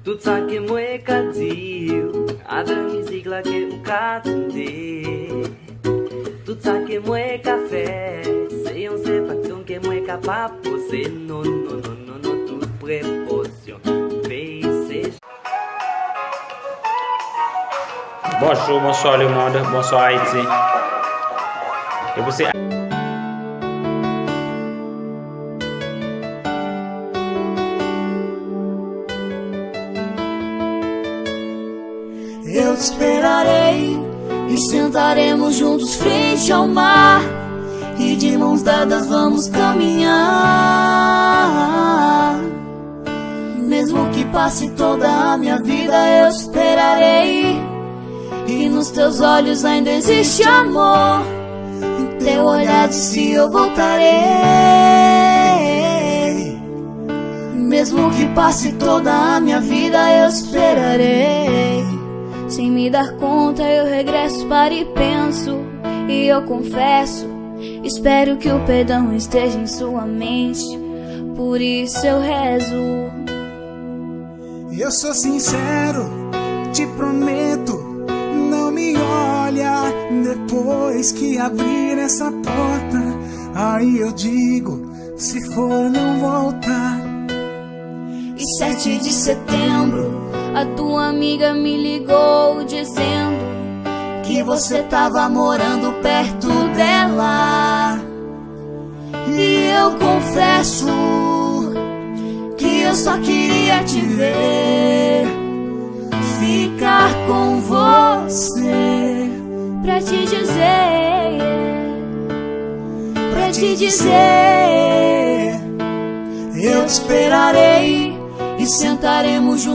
Tu sabe que moi cadio, a da musique là que o catende. Tu sabe que moi café, c'est on sait pas que moi capable, c'est non, toute précaution. Bonjour, bonsoir le monde, bonsoir Haïti. Et você... Eu te esperarei e sentaremos juntos frente ao mar, e de mãos dadas vamos caminhar. Mesmo que passe toda a minha vida, eu te esperarei, e nos teus olhos ainda existe amor. Em teu olhar disse eu voltarei. Mesmo que passe toda a minha vida, eu te esperarei. Sem me dar conta eu regresso para e penso, e eu confesso, espero que o perdão esteja em sua mente, por isso eu rezo. Eu sou sincero, te prometo, não me olha depois que abrir essa porta. Aí eu digo, se for não volta. E 7 de setembro, a tua amiga me ligou dizendo que você tava morando perto dela. E eu confesso que eu só queria te ver, ficar com você, pra te dizer, eu te esperarei e sentaremos juntos.